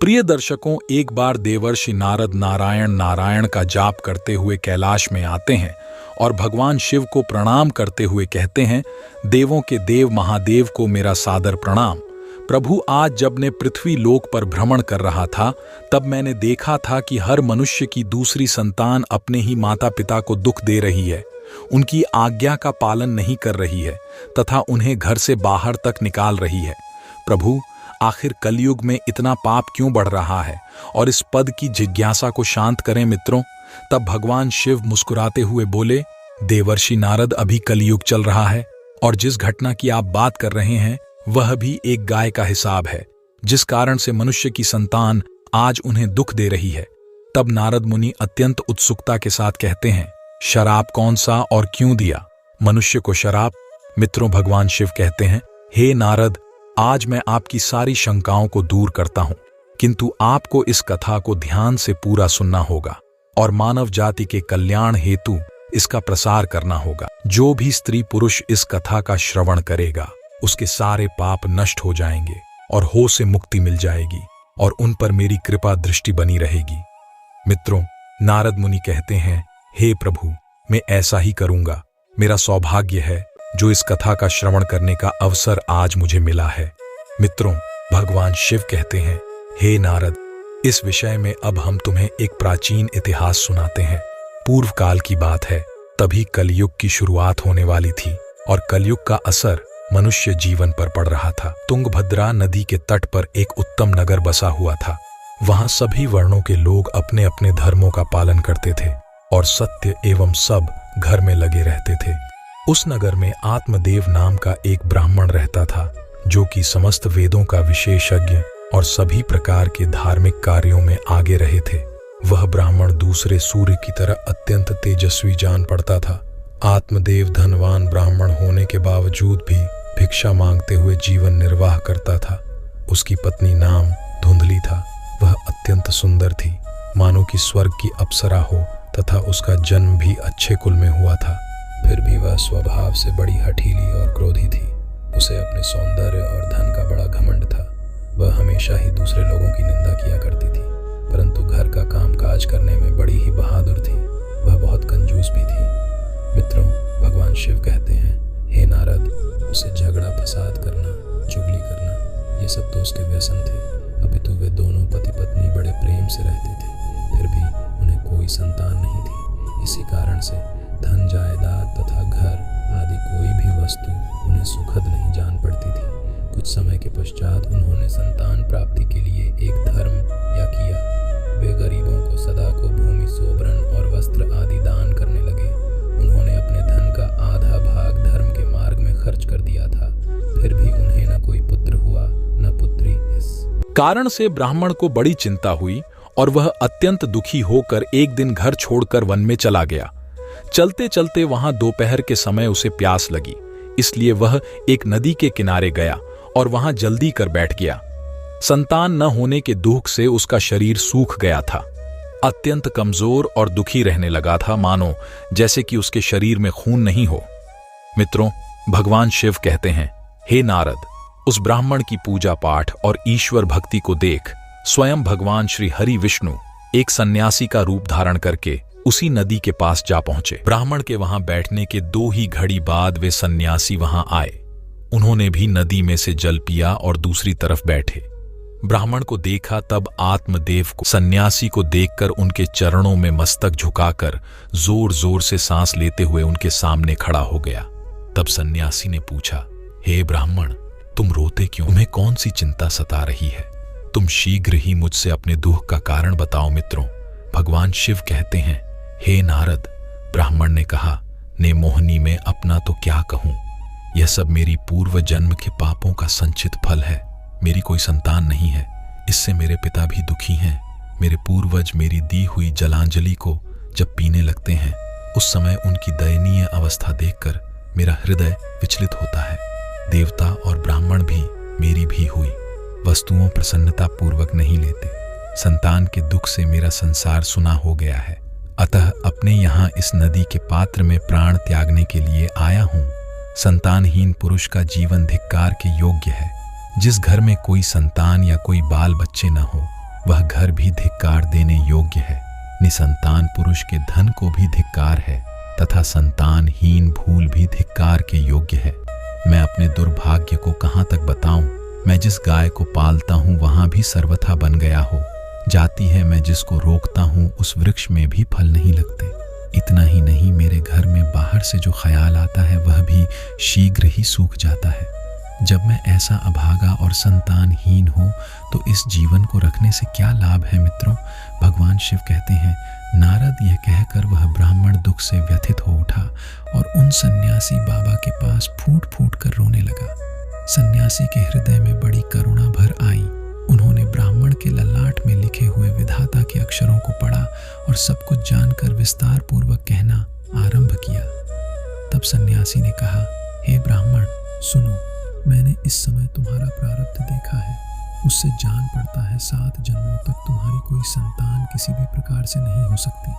प्रिय दर्शकों, एक बार देवर्षि नारद नारायण नारायण का जाप करते हुए कैलाश में आते हैं और भगवान शिव को प्रणाम करते हुए कहते हैं, देवों के देव महादेव को मेरा सादर प्रणाम। प्रभु, आज जब मैं पृथ्वी लोक पर भ्रमण कर रहा था तब मैंने देखा था कि हर मनुष्य की दूसरी संतान अपने ही माता पिता को दुख दे रही है, उनकी आज्ञा का पालन नहीं कर रही है तथा उन्हें घर से बाहर तक निकाल रही है। प्रभु, आखिर कलयुग में इतना पाप क्यों बढ़ रहा है और इस पद की जिज्ञासा को शांत करें मित्रों। तब भगवान शिव मुस्कुराते हुए बोले, देवर्षि नारद, अभी कलयुग चल रहा है और जिस घटना की आप बात कर रहे हैं वह भी एक गाय का हिसाब है, जिस कारण से मनुष्य की संतान आज उन्हें दुख दे रही है। तब नारद मुनि अत्यंत उत्सुकता के साथ कहते हैं, शराब कौन सा और क्यों दिया मनुष्य को शराब? मित्रों, भगवान शिव कहते हैं, हे नारद, आज मैं आपकी सारी शंकाओं को दूर करता हूं, किंतु आपको इस कथा को ध्यान से पूरा सुनना होगा और मानव जाति के कल्याण हेतु इसका प्रसार करना होगा। जो भी स्त्री पुरुष इस कथा का श्रवण करेगा उसके सारे पाप नष्ट हो जाएंगे और हो से मुक्ति मिल जाएगी और उन पर मेरी कृपा दृष्टि बनी रहेगी। मित्रों, नारद मुनि कहते हैं, हे प्रभु, मैं ऐसा ही करूंगा। मेरा सौभाग्य है जो इस कथा का श्रवण करने का अवसर आज मुझे मिला है। मित्रों, भगवान शिव कहते हैं, हे नारद, इस विषय में अब हम तुम्हें एक प्राचीन इतिहास सुनाते हैं। पूर्व काल की बात है, तभी कलयुग की शुरुआत होने वाली थी और कलयुग का असर मनुष्य जीवन पर पड़ रहा था। तुंगभद्रा नदी के तट पर एक उत्तम नगर बसा हुआ था। वहां सभी वर्णों के लोग अपने अपने धर्मों का पालन करते थे और सत्य एवं सब घर में लगे रहते थे। उस नगर में आत्मदेव नाम का एक ब्राह्मण रहता था, जो कि समस्त वेदों का विशेषज्ञ और सभी प्रकार के धार्मिक कार्यों में आगे रहे थे। वह ब्राह्मण दूसरे सूर्य की तरह अत्यंत तेजस्वी जान पड़ता था। आत्मदेव धनवान ब्राह्मण होने के बावजूद भी भिक्षा मांगते हुए जीवन निर्वाह करता था। उसकी पत्नी नाम धुंधली था। वह अत्यंत सुंदर थी, मानो कि स्वर्ग की अप्सरा हो, तथा उसका जन्म भी अच्छे कुल में हुआ था। फिर भी वह स्वभाव से बड़ी हठीली और क्रोधी थी। उसे अपने सौंदर्य और धन का बड़ा घमंड था। वह हमेशा ही दूसरे लोगों की निंदा किया करती थी, परंतु घर का काम काज करने में बड़ी ही बहादुर थी। वह बहुत कंजूस भी थी। मित्रों, भगवान शिव कहते हैं, हे नारद, उसे झगड़ा फसाद करना, चुगली करना, ये सब तो उसके व्यसन थे। अपितु वे दोनों पति पत्नी बड़े प्रेम से रहते थे, फिर भी उन्हें कोई संतान नहीं थी। इसी कारण से धन जायदाद तथा घर आदि कोई भी वस्तु उन्हें सुखद नहीं जान पड़ती थी। कुछ समय के पश्चात उन्होंने संतान प्राप्ति के लिए एक धर्म या किया। वे गरीबों को सदा को भूमि, सोबरन और वस्त्र आदि दान करने लगे। उन्होंने अपने धन का आधा भाग धर्म के मार्ग में खर्च कर दिया था, फिर भी उन्हें न कोई पुत्र हुआ न पुत्री। इस कारण से ब्राह्मण को बड़ी चिंता हुई और वह अत्यंत दुखी होकर एक दिन घर छोड़कर वन में चला गया। चलते चलते वहां दोपहर के समय उसे प्यास लगी, इसलिए वह एक नदी के किनारे गया और वहां जल्दी कर बैठ गया। संतान न होने के दुख से उसका शरीर सूख गया था। अत्यंत कमजोर और दुखी रहने लगा था, मानो जैसे कि उसके शरीर में खून नहीं हो। मित्रों, भगवान शिव कहते हैं, हे नारद, उस ब्राह्मण की पूजा पाठ और ईश्वर भक्ति को देख स्वयं भगवान श्री हरि विष्णु एक सन्यासी का रूप धारण करके उसी नदी के पास जा पहुंचे। ब्राह्मण के वहां बैठने के 2 ही घड़ी बाद वे सन्यासी वहां आए। उन्होंने भी नदी में से जल पिया और दूसरी तरफ बैठे। ब्राह्मण को देखा तब आत्मदेव को सन्यासी को देखकर उनके चरणों में मस्तक झुकाकर जोर जोर से सांस लेते हुए उनके सामने खड़ा हो गया। तब सन्यासी ने पूछा, हे ब्राह्मण, तुम रोते क्यों? तुम्हें कौन सी चिंता सता रही है? तुम शीघ्र ही मुझसे अपने दुख का कारण बताओ। मित्रों, भगवान शिव कहते हैं, हे नारद, ब्राह्मण ने कहा, ने मोहनी में अपना तो क्या कहूं, यह सब मेरी पूर्व जन्म के पापों का संचित फल है। मेरी कोई संतान नहीं है, इससे मेरे पिता भी दुखी हैं। मेरे पूर्वज मेरी दी हुई जलांजलि को जब पीने लगते हैं, उस समय उनकी दयनीय अवस्था देखकर मेरा हृदय विचलित होता है। देवता और ब्राह्मण भी मेरी भी हुई वस्तुओं प्रसन्नता पूर्वक नहीं लेते। संतान के दुख से मेरा संसार सुना हो गया है, अतः अपने यहाँ इस नदी के पात्र में प्राण त्यागने के लिए आया हूँ। संतानहीन पुरुष का जीवन धिक्कार के योग्य है। जिस घर में कोई संतान या कोई बाल बच्चे न हो, वह घर भी धिक्कार देने योग्य है। निसंतान पुरुष के धन को भी धिक्कार है तथा संतानहीन भूल भी धिक्कार के योग्य है। मैं अपने दुर्भाग्य को कहाँ तक बताऊं। मैं जिस गाय को पालता हूँ वहां भी सर्वथा बन गया हो जाती है। मैं जिसको रोकता हूँ उस वृक्ष में भी फल नहीं लगते। इतना ही नहीं, मेरे घर में बाहर से जो ख्याल आता है वह भी शीघ्र ही सूख जाता है। जब मैं ऐसा अभागा और संतानहीन हो तो इस जीवन को रखने से क्या लाभ है मित्रों। भगवान शिव कहते हैं, नारद यह कहकर वह ब्राह्मण दुख से व्यथित हो उठा और उन सन्यासी बाबा के पास फूट फूट कर रोने लगा। सन्यासी के हृदय में बड़ी करुणा भर आई। उन्होंने ब्राह्मण के ललाट में लिखे हुए विधाता के अक्षरों को पढ़ा और सब कुछ जानकर विस्तार पूर्वक कहना आरंभ किया। तब सन्यासी ने कहा, हे ब्राह्मण सुनो, मैंने इस समय तुम्हारा प्रारब्ध देखा है। उससे जान पड़ता है 7 जन्मों तक तुम्हारी कोई संतान किसी भी प्रकार से नहीं हो सकती।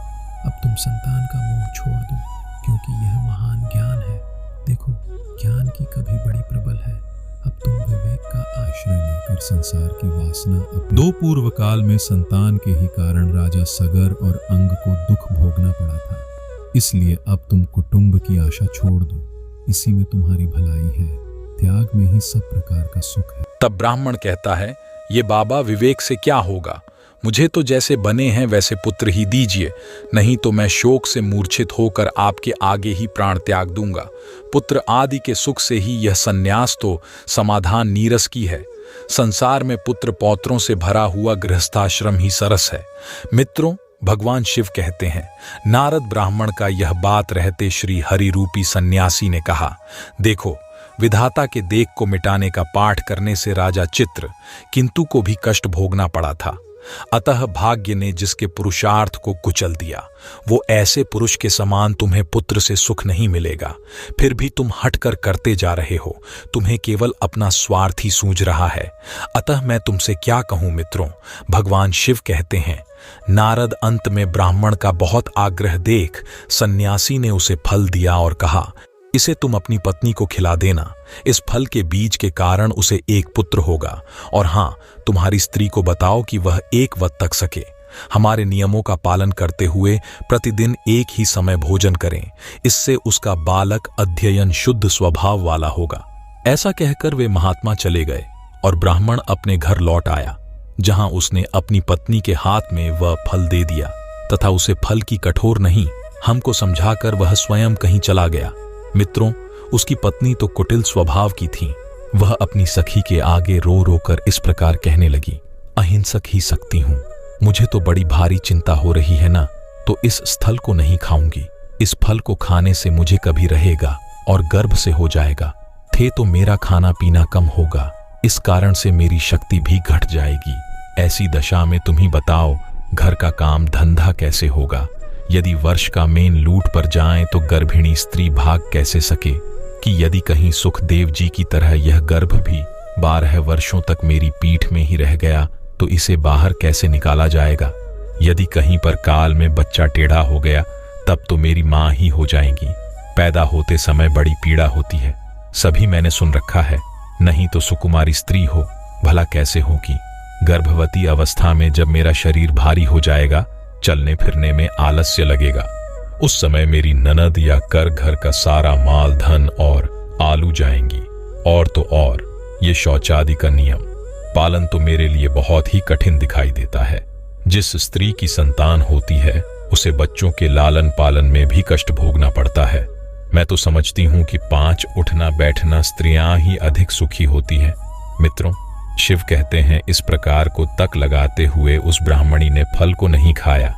अब तुम संतान का मोह छोड़ दो, क्योंकि यह महान ज्ञान है। देखो, ज्ञान की कभी बड़ी प्रबल है। अब तुम विवेक का आश्रय लेकर संसार की वासना दो पूर्व काल में संतान के ही कारण राजा सगर और अंग को दुख भोगना पड़ा था। इसलिए अब तुम कुटुंब की आशा छोड़ दो। इसी में तुम्हारी भलाई है। त्याग में ही सब प्रकार का सुख है। तब ब्राह्मण कहता है, ये बाबा विवेक से क्या होगा। मुझे तो जैसे बने हैं वैसे पुत्र ही दीजिए, नहीं तो मैं शोक से मूर्छित होकर आपके आगे ही प्राण त्याग दूंगा। पुत्र आदि के सुख से ही यह सन्यास तो समाधान नीरस की है। संसार में पुत्र पौत्रों से भरा हुआ गृहस्थाश्रम ही सरस है। मित्रों, भगवान शिव कहते हैं, नारद ब्राह्मण का यह बात रहते श्री हरि रूपी सन्यासी ने कहा, देखो, विधाता के देख को मिटाने का पाठ करने से राजा चित्र किंतु को भी कष्ट भोगना पड़ा था। अतः भाग्य ने जिसके पुरुषार्थ को कुचल दिया, वो ऐसे पुरुष के समान तुम्हें पुत्र से सुख नहीं मिलेगा। फिर भी तुम हटकर करते जा रहे हो। तुम्हें केवल अपना स्वार्थ ही सूझ रहा है। अतः मैं तुमसे क्या कहूं मित्रों। भगवान शिव कहते हैं, नारद अंत में ब्राह्मण का बहुत आग्रह देख सन्यासी ने उसे फल दिया और कहा, इसे तुम अपनी पत्नी को खिला देना। इस फल के बीज के कारण उसे एक पुत्र होगा। और हाँ, तुम्हारी स्त्री को बताओ कि वह 1 वत तक सके। हमारे नियमों का पालन करते हुए प्रतिदिन एक ही समय भोजन करें। इससे उसका बालक अध्ययन शुद्ध स्वभाव वाला होगा। ऐसा कहकर वे महात्मा चले गए और ब्राह्मण अपने घर लौट आया, जहां उसने अपनी पत्नी के हाथ में वह फल दे दिया तथा उसे फल की कठोर नहीं हमको समझाकर वह स्वयं कहीं चला गया। मित्रों, उसकी पत्नी तो कुटिल स्वभाव की थी। वह अपनी सखी के आगे रो रो कर इस प्रकार कहने लगी, अहिंसक ही सकती हूं। मुझे तो बड़ी भारी चिंता हो रही है ना, तो इस स्थल को नहीं खाऊंगी। इस फल को खाने से मुझे कभी रहेगा और गर्भ से हो जाएगा। थे तो मेरा खाना पीना कम होगा, इस कारण से मेरी शक्ति भी घट जाएगी। ऐसी दशा में तुम ही बताओ, घर का काम धंधा कैसे होगा। यदि वर्ष का मेन लूट पर जाएं तो गर्भिणी स्त्री भाग कैसे सके कि यदि कहीं सुखदेव जी की तरह यह गर्भ भी 12 वर्षों तक मेरी पीठ में ही रह गया तो इसे बाहर कैसे निकाला जाएगा। यदि कहीं पर काल में बच्चा टेढ़ा हो गया तब तो मेरी माँ ही हो जाएंगी। पैदा होते समय बड़ी पीड़ा होती है, सभी मैंने सुन रखा है। नहीं तो सुकुमारी स्त्री हो, भला कैसे होगी। गर्भवती अवस्था में जब मेरा शरीर भारी हो जाएगा, चलने फिरने में आलस्य लगेगा, उस समय मेरी ननद या कर घर का सारा माल धन और आलू जाएंगी। और तो और ये शौचादि का नियम पालन तो मेरे लिए बहुत ही कठिन दिखाई देता है। जिस स्त्री की संतान होती है उसे बच्चों के लालन पालन में भी कष्ट भोगना पड़ता है। मैं तो समझती हूँ कि 5 उठना बैठना स्त्रियां ही अधिक सुखी होती हैं। मित्रों, शिव कहते हैं, इस प्रकार को तक लगाते हुए उस ब्राह्मणी ने फल को नहीं खाया।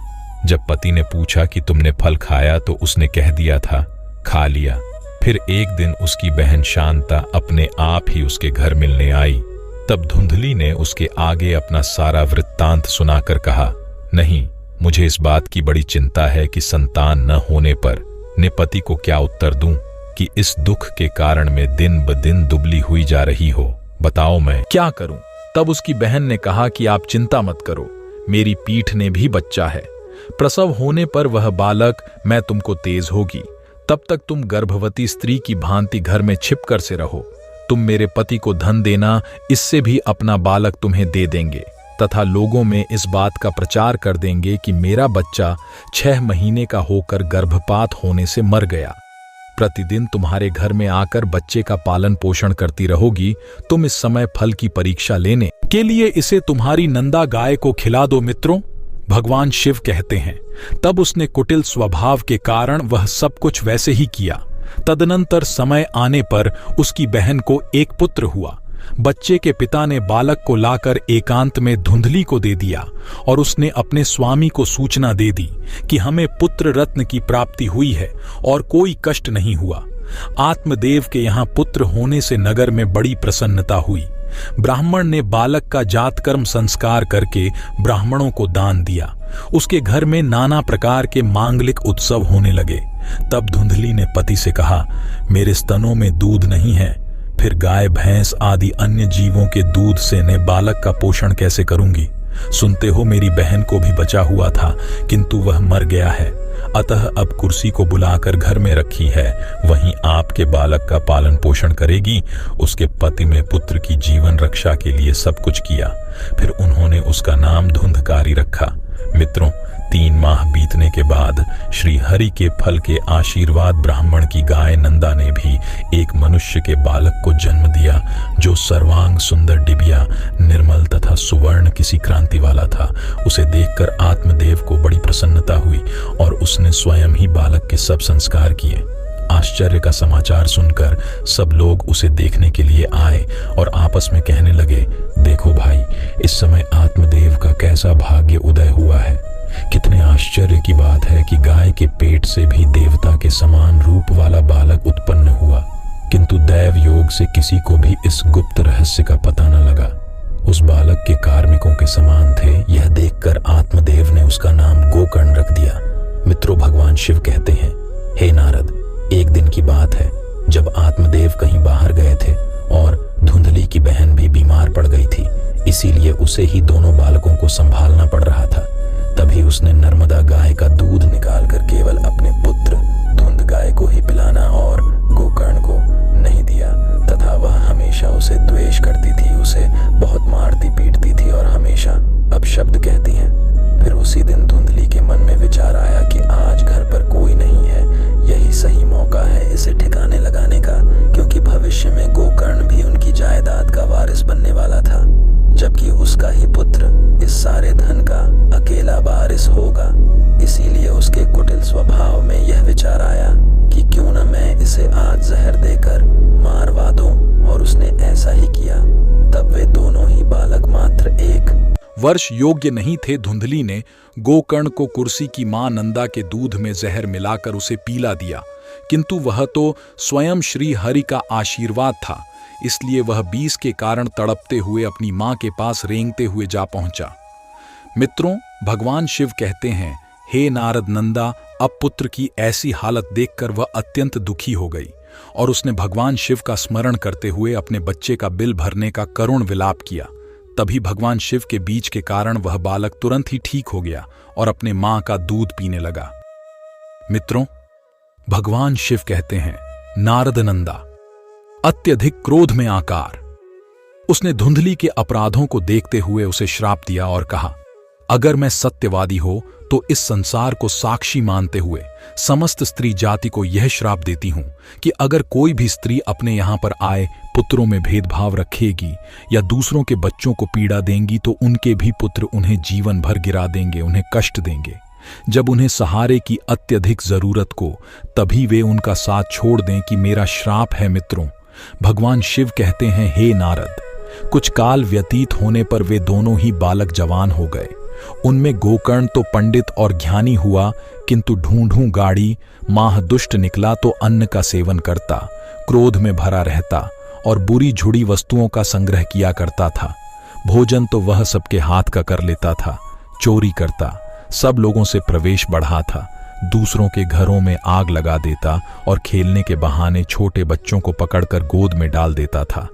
जब पति ने पूछा कि तुमने फल खाया तो उसने कह दिया था, खा लिया। फिर एक दिन उसकी बहन शांता अपने आप ही उसके घर मिलने आई। तब धुंधली ने उसके आगे अपना सारा वृत्तांत सुनाकर कहा, नहीं, मुझे इस बात की बड़ी चिंता है कि संतान न होने पर ने पति को क्या उत्तर दूं कि इस दुख के कारण में दिन ब दिन दुबली हुई जा रही हो। बताओ मैं क्या करूं। तब उसकी बहन ने कहा कि आप चिंता मत करो, मेरी पीठ ने भी बच्चा है। प्रसव होने पर वह बालक मैं तुमको तेज होगी। तब तक तुम गर्भवती स्त्री की भांति घर में छिपकर से रहो। तुम मेरे पति को धन देना, इससे भी अपना बालक तुम्हें दे देंगे। तथा लोगों में इस बात का प्रचार कर देंगे कि मेरा बच्चा 6 महीने का होकर गर्भपात होने से मर गया। प्रतिदिन तुम्हारे घर में आकर बच्चे का पालन पोषण करती रहोगी। तुम इस समय फल की परीक्षा लेने के लिए इसे तुम्हारी नंदा गाय को खिला दो मित्रों, भगवान शिव कहते हैं। तब उसने कुटिल स्वभाव के कारण वह सब कुछ वैसे ही किया। तदनंतर समय आने पर उसकी बहन को एक पुत्र हुआ। बच्चे के पिता ने बालक को लाकर एकांत में धुंधली को दे दिया और उसने अपने स्वामी को सूचना दे दी कि हमें पुत्र रत्न की प्राप्ति हुई है और कोई कष्ट नहीं हुआ। आत्मदेव के यहाँ पुत्र होने से नगर में बड़ी प्रसन्नता हुई। ब्राह्मण ने बालक का जातकर्म संस्कार करके ब्राह्मणों को दान दिया। उसके घर में नाना प्रकार के मांगलिक उत्सव होने लगे। तब धुंधली ने पति से कहा, मेरे स्तनों में दूध नहीं है, फिर गाय भैंस आदि अन्य जीवों के दूध से मैं बालक का पोषण कैसे करूंगी। सुनते हो मेरी बहन को भी बचा हुआ था, किंतु वह मर गया है। अतः अब कुर्सी को बुलाकर घर में रखी है, वहीं आपके बालक का पालन पोषण करेगी। उसके पति में पुत्र की जीवन रक्षा के लिए सब कुछ किया। फिर उन्होंने उसका नाम धुंधकारी रखा। मित्रों, 3 माह बीतने के बाद श्री हरि के फल के आशीर्वाद ब्राह्मण की गाय नंदा ने भी एक मनुष्य के बालक को जन्म दिया, जो सर्वांग सुंदर डिबिया, निर्मल तथा सुवर्ण किसी क्रांति वाला था। उसे देखकर आत्मदेव को बड़ी प्रसन्नता हुई और उसने स्वयं ही बालक के सब संस्कार किए। आश्चर्य का समाचार सुनकर सब लोग उसे देखने के लिए आए और आपस में कहने लगे, देखो भाई, इस समय आत्मदेव का कैसा भाग्य उदय हुआ है। कितने आश्चर्य की बात है कि गाय के पेट से भी देवता के समान रूप वाला बालक उत्पन्न हुआ, किंतु दैव योग से किसी को भी इस गुप्त रहस्य का पता न लगा। उस बालक के कार्मिकों के समान थे। यह देखकर आत्मदेव ने उसका नाम गोकर्ण रख दिया। मित्रों, भगवान शिव कहते हैं, हे नारद, एक दिन की बात है जब आत्मदेव कहीं बाहर गए थे और धुंधली की बहन भी बीमार पड़ गई थी, इसीलिए उसे ही दोनों बालकों को संभालना पड़ रहा था। तभी उसने नर्मदा गाय का दूध निकालकर केवल अपने पुत्र धुंध गाय को ही पिलाना और गोकर्ण को नहीं दिया, तथा वह हमेशा उसे द्वेष करती थी, उसे बहुत मारती पीटती थी और हमेशा अपशब्द कहती है। फिर उसी दिन धुंधली के मन में विचार आया कि आज घर पर कोई नहीं है, यही सही मौका है इसे ठिकाने लगाने का, क्योंकि भविष्य में गोकर्ण भी उनकी जायदाद का वारिस बनने वाला था, जबकि उसका ही पुत्र इस सारे धन का अकेला वारिस होगा। इसीलिए उसके कुटिल स्वभाव में यह विचार आया कि क्यों न मैं इसे आज जहर देकर मारवा दूं, और उसने ऐसा ही किया। तब वे दोनों ही बालक मात्र 1 वर्ष योग्य नहीं थे। धुंधली ने गोकर्ण को कुर्सी की मां नंदा के दूध में जहर मिलाकर उसे पीला दिया, किंतु वह तो स्वयं श्री हरि का आशीर्वाद था, इसलिए वह 20 के कारण तड़पते हुए अपनी मां के पास रेंगते हुए जा पहुंचा। मित्रों, भगवान शिव कहते हैं, हे नारद नंदा, अब पुत्र की ऐसी हालत देखकर वह अत्यंत दुखी हो गई और उसने भगवान शिव का स्मरण करते हुए अपने बच्चे का बिल भरने का करुण विलाप किया। तभी भगवान शिव के बीज के कारण वह बालक तुरंत ही ठीक हो गया और अपने मां का दूध पीने लगा। मित्रों, भगवान शिव कहते हैं, नारद नंदा, अत्यधिक क्रोध में आकार, उसने धुंधली के अपराधों को देखते हुए उसे श्राप दिया और कहा, अगर मैं सत्यवादी हो तो इस संसार को साक्षी मानते हुए समस्त स्त्री जाति को यह श्राप देती हूं कि अगर कोई भी स्त्री अपने यहां पर आए पुत्रों में भेदभाव रखेगी या दूसरों के बच्चों को पीड़ा देंगी तो उनके भी पुत्र उन्हें जीवन भर गिरा देंगे, उन्हें कष्ट देंगे। जब उन्हें सहारे की अत्यधिक जरूरत को तभी वे उनका साथ छोड़ दें कि मेरा श्राप है। मित्रों, भगवान शिव कहते हैं, हे नारद, कुछ काल व्यतीत होने पर वे दोनों ही बालक जवान हो गए। उनमें गोकर्ण तो पंडित और ज्ञानी हुआ, किंतु ढूंढूं गाड़ी माह दुष्ट निकला तो अन्न का सेवन करता, क्रोध में भरा रहता और बुरी झुड़ी वस्तुओं का संग्रह किया करता था। भोजन तो वह सबके हाथ का कर लेता था, चोरी करता, सब लोगों से प्रवेश बढ़ाता, दूसरों के घरों में आग लगा देता और खेलने के बहाने छोटे बच्चों को पकड़कर गोद में डाल देता था।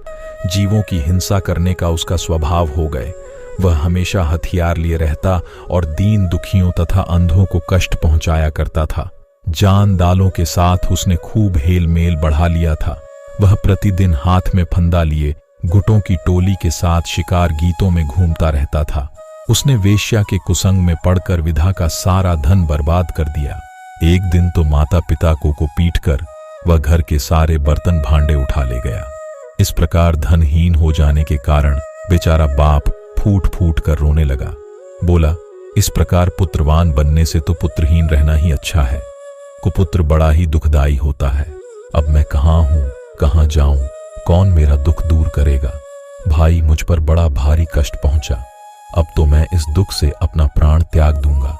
जीवों की हिंसा करने का उसका स्वभाव हो गए। वह हमेशा हथियार लिए रहता और दीन दुखियों तथा अंधों को कष्ट पहुंचाया करता था। जान दालों के साथ उसने खूब हेल मेल बढ़ा लिया था। वह प्रतिदिन हाथ में फंदा लिए गुटों की टोली के साथ शिकार गीतों में घूमता रहता था। उसने वेश्या के कुसंग में पड़कर विधा का सारा धन बर्बाद कर दिया। एक दिन तो माता पिता को पीटकर वह घर के सारे बर्तन भांडे उठा ले गया। इस प्रकार धनहीन हो जाने के कारण बेचारा बाप फूट फूट कर रोने लगा। बोला, इस प्रकार पुत्रवान बनने से तो पुत्रहीन रहना ही अच्छा है। कुपुत्र बड़ा ही दुखदाई होता है। अब मैं कहाँ हूं, कहाँ जाऊं, कौन मेरा दुख दूर करेगा। भाई, मुझ पर बड़ा भारी कष्ट पहुंचा। अब तो मैं इस दुख से अपना प्राण त्याग दूंगा।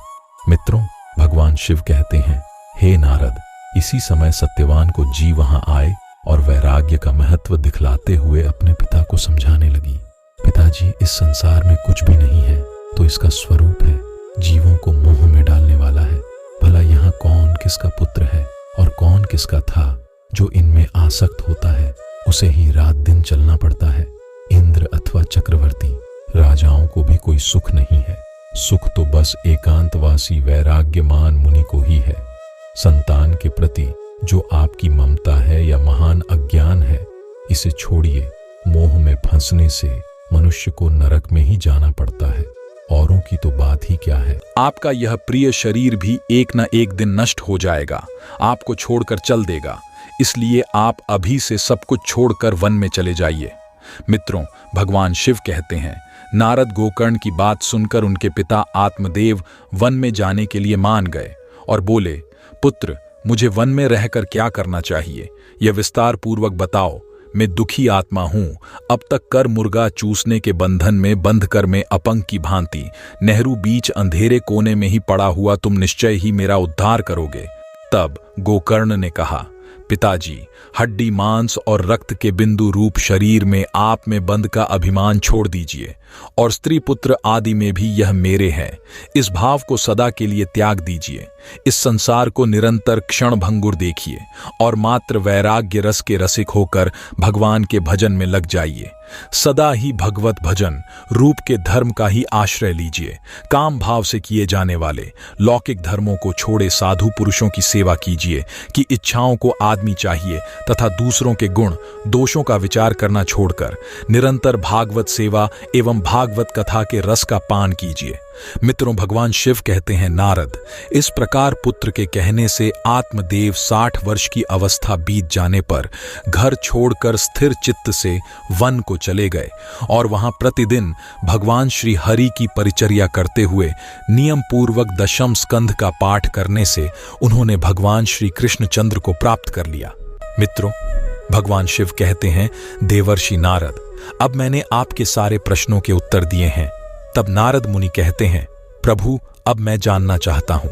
मित्रों, भगवान शिव कहते हैं, हे नारद, इसी समय सत्यवान को जी वहां आए और वैराग्य का महत्व दिखलाते हुए अपने पिता को समझाने लगी। पिताजी, इस संसार में कुछ भी नहीं है तो इसका स्वरूप है, जीवों को मोह में डालने वाला है। भला यहाँ कौन किसका पुत्र है और कौन किसका था। जो इनमें आसक्त होता है उसे ही रात दिन चलना पड़ता है। इंद्र अथवा चक्रवर्ती राजाओं को भी कोई सुख नहीं है। सुख तो बस एकांतवासी वैराग्यमान मुनि को ही है। संतान के प्रति जो आपकी ममता है या महान अज्ञान है, इसे छोड़िए। मोह में फंसने से मनुष्य को नरक में ही जाना पड़ता है। औरों की तो बात ही क्या है। आपका यह प्रिय शरीर भी एक न एक दिन नष्ट हो जाएगा, आपको छोड़कर चल देगा। इसलिए आप अभी से सब कुछ छोड़कर वन में चले जाइए। मित्रों, भगवान शिव कहते हैं, नारद गोकर्ण की बात सुनकर उनके पिता आत्मदेव वन में जाने के लिए मान गए और बोले, पुत्र, मुझे वन में रहकर क्या करना चाहिए, यह विस्तार पूर्वक बताओ। मैं दुखी आत्मा हूं। अब तक कर मुर्गा चूसने के बंधन में बंध कर मैं अपंग की भांति नेहरू बीच अंधेरे कोने में ही पड़ा हुआ, तुम निश्चय ही मेरा उद्धार करोगे। तब गोकर्ण ने कहा, पिताजी, हड्डी मांस और रक्त के बिंदु रूप शरीर में आप में बंद का अभिमान छोड़ दीजिए और स्त्री पुत्र आदि में भी यह मेरे हैं, इस भाव को सदा के लिए त्याग दीजिए। इस संसार को निरंतर क्षण भंगुर देखिए और मात्र वैराग्य रस के रसिक होकर भगवान के भजन में लग जाइए। सदा ही भगवत भजन रूप के धर्म का ही आश्रय लीजिए। काम भाव से किए जाने वाले लौकिक धर्मों को छोड़े साधु पुरुषों की सेवा कीजिए कि इच्छाओं को आदमी चाहिए तथा दूसरों के गुण दोषों का विचार करना छोड़कर निरंतर भागवत सेवा एवं भागवत कथा के रस का पान कीजिए। मित्रों, भगवान शिव कहते हैं, नारद, इस प्रकार पुत्र के कहने से आत्मदेव 60 वर्ष की अवस्था बीत जाने पर घर छोड़कर स्थिर चित्त से वन को चले गए और वहां प्रतिदिन भगवान श्री हरि की परिचर्या करते हुए नियम पूर्वक दशम स्कंध का पाठ करने से उन्होंने भगवान श्री कृष्णचंद्र को प्राप्त कर लिया। मित्रों, भगवान शिव कहते हैं, देवर्षि नारद, अब मैंने आपके सारे प्रश्नों के उत्तर दिए हैं। तब नारद मुनि कहते हैं, प्रभु, अब मैं जानना चाहता हूं,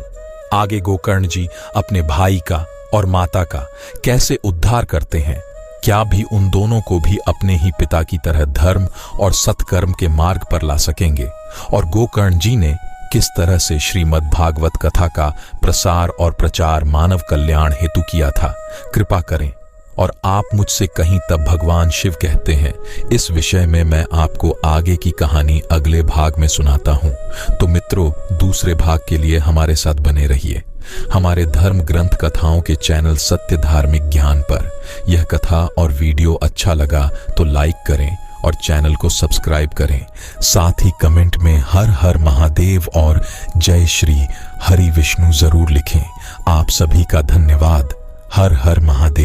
आगे गोकर्ण जी अपने भाई का और माता का कैसे उद्धार करते हैं। क्या भी उन दोनों को भी अपने ही पिता की तरह धर्म और सत्कर्म के मार्ग पर ला सकेंगे? और गोकर्ण जी ने किस तरह से श्रीमद् भागवत कथा का प्रसार और प्रचार मानव कल्याण हेतु किया था? कृपा करें और आप मुझसे कहीं तब भगवान शिव कहते हैं। इस विषय में मैं आपको आगे की कहानी अगले भाग में सुनाता हूं। तो मित्रों, दूसरे भाग के लिए हमारे साथ बने रहिए। हमारे धर्म ग्रंथ कथाओं के चैनल सत्य धार्मिक ज्ञान पर यह कथा और वीडियो अच्छा लगा तो लाइक करें और चैनल को सब्सक्राइब करें। साथ ही कमेंट में हर हर महादेव और जय श्री हरि विष्णु जरूर लिखें। आप सभी का धन्यवाद। हर हर महादेव।